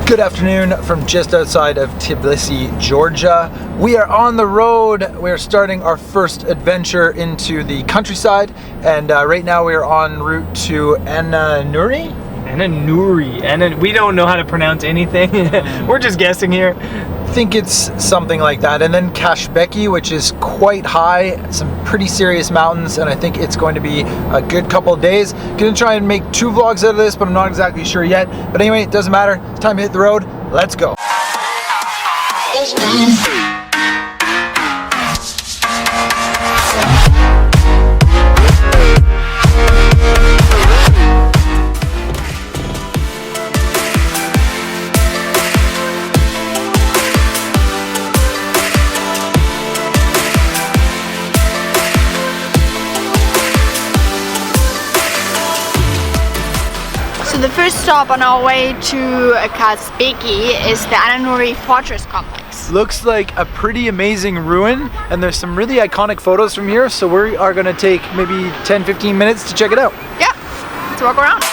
Good afternoon from just outside of Tbilisi, Georgia. We are on the road. We're starting our first adventure into the countryside, and right now we are en route to Ananuri. Ananuri, and we don't know how to pronounce anything. We're just guessing here. I think it's something like that. And then Kazbegi, which is quite high, some pretty serious mountains, and I think it's going to be a good couple of days. Gonna try and make 2 vlogs out of this, but I'm not exactly sure yet. But anyway, it doesn't matter. It's time to hit the road. Let's go. So the first stop on our way to Kazbegi is the Ananuri Fortress complex. Looks like a pretty amazing ruin, and there's some really iconic photos from here, so we are going to take maybe 10-15 minutes to check it out. Yeah, let's walk around.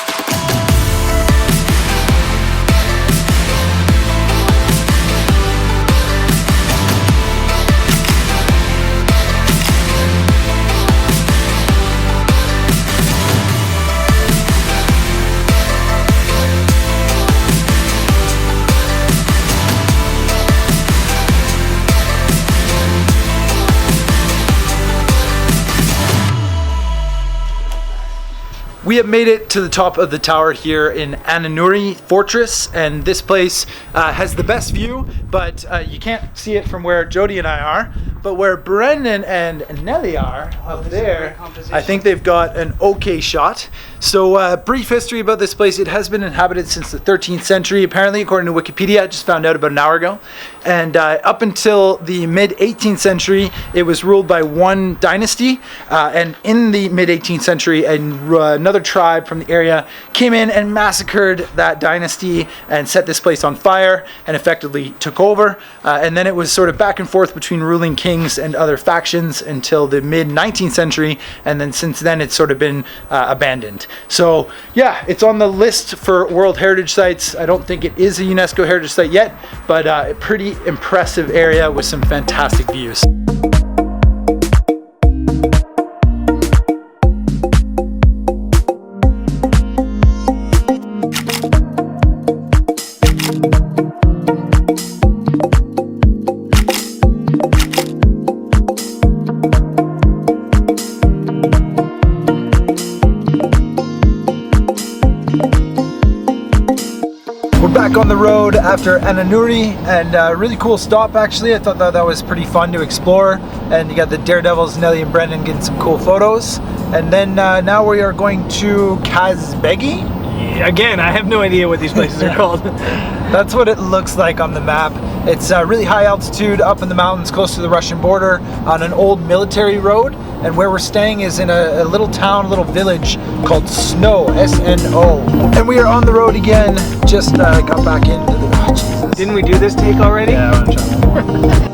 We have made it to the top of the tower here in Amore Fortress, and this place has the best view, but you can't see it from where Jody and I are. But where Brendan and Nellie are up there, I think they've got an okay shot. So brief history about this place. It has been inhabited since the 13th century, apparently, according to Wikipedia. I just found out about an hour ago. And up until the mid-18th century, it was ruled by one dynasty. And in the mid-18th century, another tribe from the area came in and massacred that dynasty and set this place on fire and effectively took over. And then it was sort of back and forth between ruling kings and other factions until the mid-19th century, and then since then it's sort of been abandoned. So yeah, it's on the list for World Heritage Sites. I don't think it is a UNESCO Heritage Site yet, but a pretty impressive area with some fantastic views. Back on the road after Ananuri, and a really cool stop actually. I thought that was pretty fun to explore, and you got the daredevils Nellie and Brendan getting some cool photos. And then now we are going to Kazbegi. Yeah, again, I have no idea what these places are called. That's what it looks like on the map. It's really high altitude up in the mountains close to the Russian border on an old military road, and where we're staying is in a little town, a little village called Snell, S-N-O. And we are on the road again, just got back into the... Oh, Jesus. Didn't we do this take already? Yeah, I'm gonna try.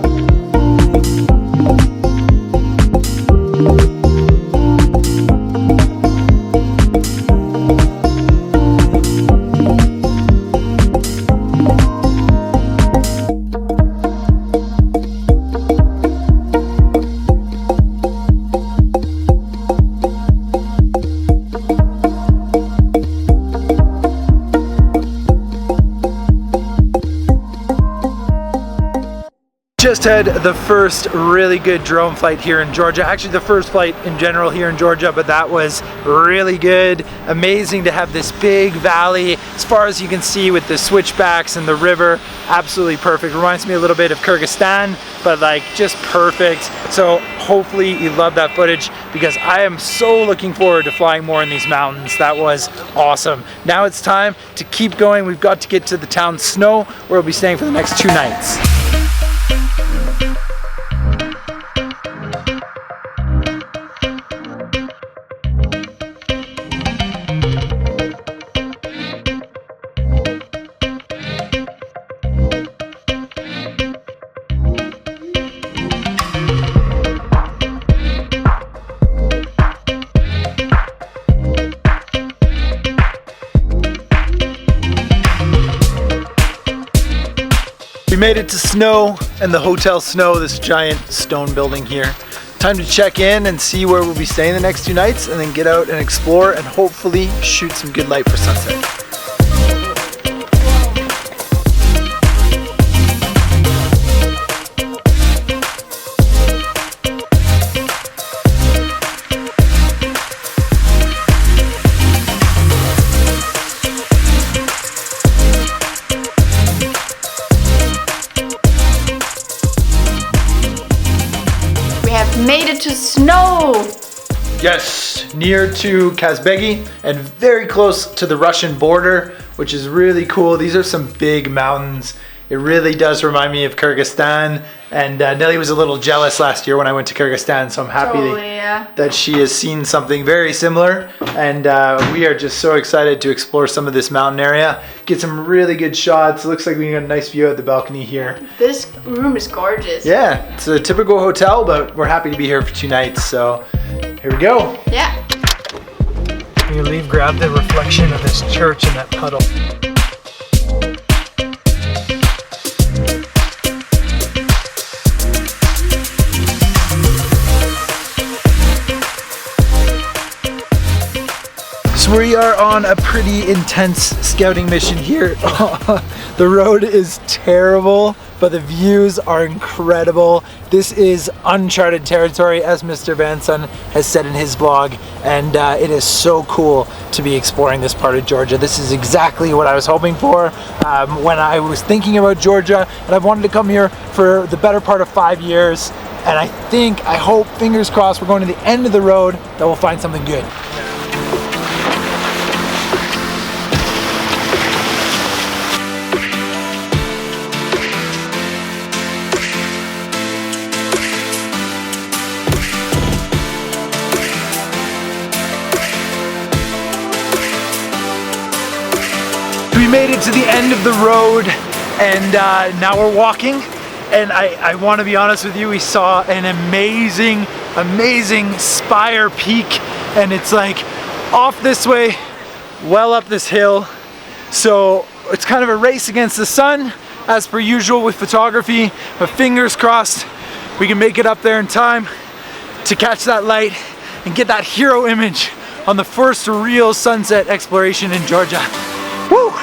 Just had the first really good drone flight here in Georgia. Actually the first flight in general here in Georgia, but that was really good. Amazing to have this big valley as far as you can see with the switchbacks and the river. Absolutely perfect. Reminds me a little bit of Kyrgyzstan, but like just perfect. So hopefully you love that footage, because I am so looking forward to flying more in these mountains. That was awesome. Now it's time to keep going. We've got to get to the town Snell, where we'll be staying for the next 2 nights. We made it to Snow and the Hotel Snow, this giant stone building here. Time to check in and see where we'll be staying the next 2 nights, and then get out and explore and hopefully shoot some good light for sunset. Made it to Snow! Yes, near to Kazbegi and very close to the Russian border, which is really cool. These are some big mountains. It really does remind me of Kyrgyzstan, and Nellie was a little jealous last year when I went to Kyrgyzstan, so I'm happy that she has seen something very similar, and we are just so excited to explore some of this mountain area, get some really good shots. Looks like we got a nice view at the balcony here. This room is gorgeous. Yeah, it's a typical hotel, but we're happy to be here for 2 nights, so here we go. Yeah. When you leave, grab the reflection of this church in that puddle. We are on a pretty intense scouting mission here. The road is terrible, but the views are incredible. This is uncharted territory, as Mr. Vanson has said in his vlog, and it is so cool to be exploring this part of Georgia. This is exactly what I was hoping for when I was thinking about Georgia, and I've wanted to come here for the better part of 5 years, and I hope, fingers crossed, we're going to the end of the road that we'll find something good. We made it to the end of the road, and now we're walking, and I want to be honest with you, we saw an amazing spire peak, and it's like off this way, well up this hill, so it's kind of a race against the sun as per usual with photography, but fingers crossed we can make it up there in time to catch that light and get that hero image on the first real sunset exploration in Georgia. Woo!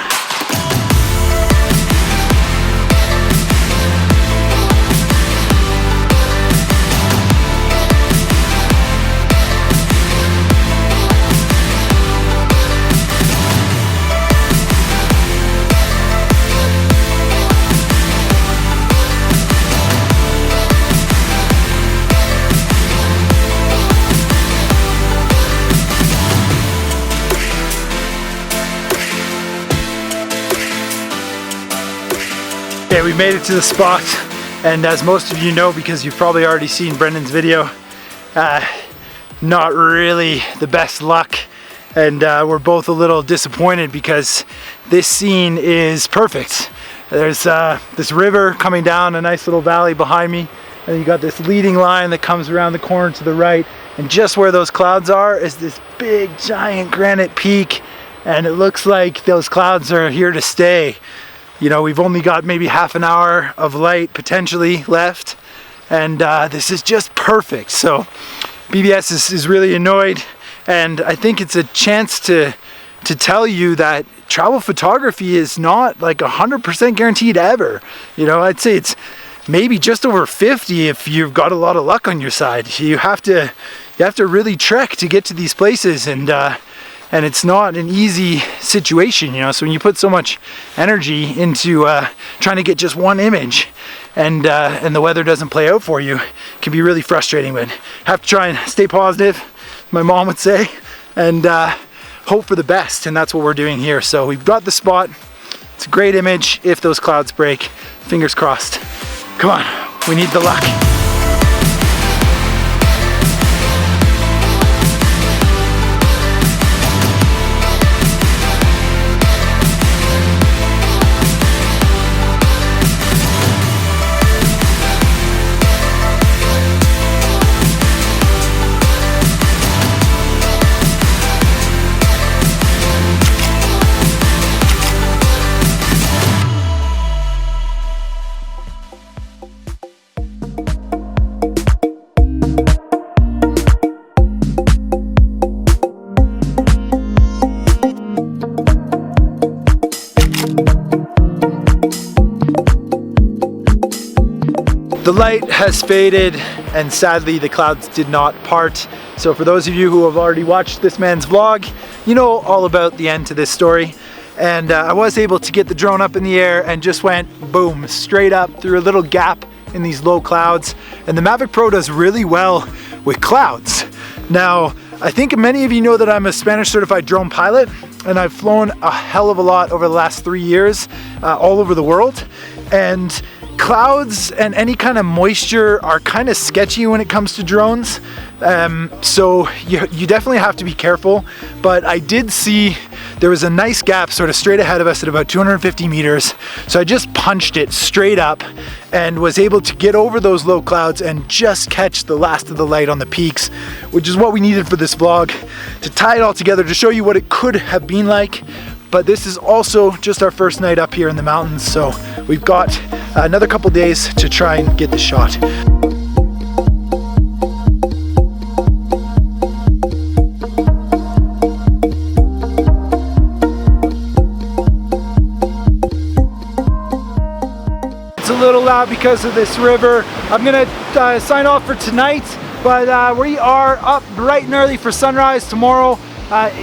Okay, we made it to the spot, and as most of you know, because you've probably already seen Brendan's video, not really the best luck, and we're both a little disappointed because this scene is perfect. There's this river coming down a nice little valley behind me, and you got this leading line that comes around the corner to the right, and just where those clouds are is this big giant granite peak, and it looks like those clouds are here to stay. You know, we've only got maybe half an hour of light potentially left, and this is just perfect. So BBS is really annoyed, and I think it's a chance to tell you that travel photography is not like 100% guaranteed ever. You know, I'd say it's maybe just over 50 if you've got a lot of luck on your side. You have to really trek to get to these places, and it's not an easy situation, you know. So when you put so much energy into trying to get just one image, and the weather doesn't play out for you, it can be really frustrating. But have to try and stay positive, my mom would say, and hope for the best. And that's what we're doing here. So we've got the spot. It's a great image if those clouds break. Fingers crossed. Come on, we need the luck. The light has faded and sadly the clouds did not part. So for those of you who have already watched this man's vlog, you know all about the end to this story. And I was able to get the drone up in the air and just went boom, straight up through a little gap in these low clouds. And the Mavic Pro does really well with clouds. Now, I think many of you know that I'm a Spanish certified drone pilot and I've flown a hell of a lot over the last 3 years all over the world. And clouds and any kind of moisture are kind of sketchy when it comes to drones. So you definitely have to be careful. But I did see there was a nice gap sort of straight ahead of us at about 250 meters. So I just punched it straight up and was able to get over those low clouds and just catch the last of the light on the peaks, which is what we needed for this vlog, to tie it all together, to show you what it could have been like. But this is also just our first night up here in the mountains, so we've got another couple days to try and get the shot. It's a little loud because of this river. I'm gonna sign off for tonight, but we are up bright and early for sunrise tomorrow.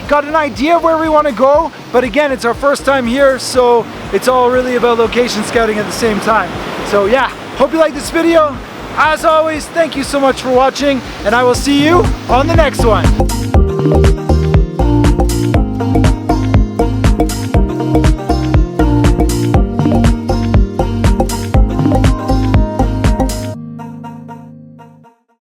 Got an idea of where we want to go, but again, it's our first time here, so it's all really about location scouting at the same time. So yeah, hope you like this video. As always, thank you so much for watching, and I will see you on the next one.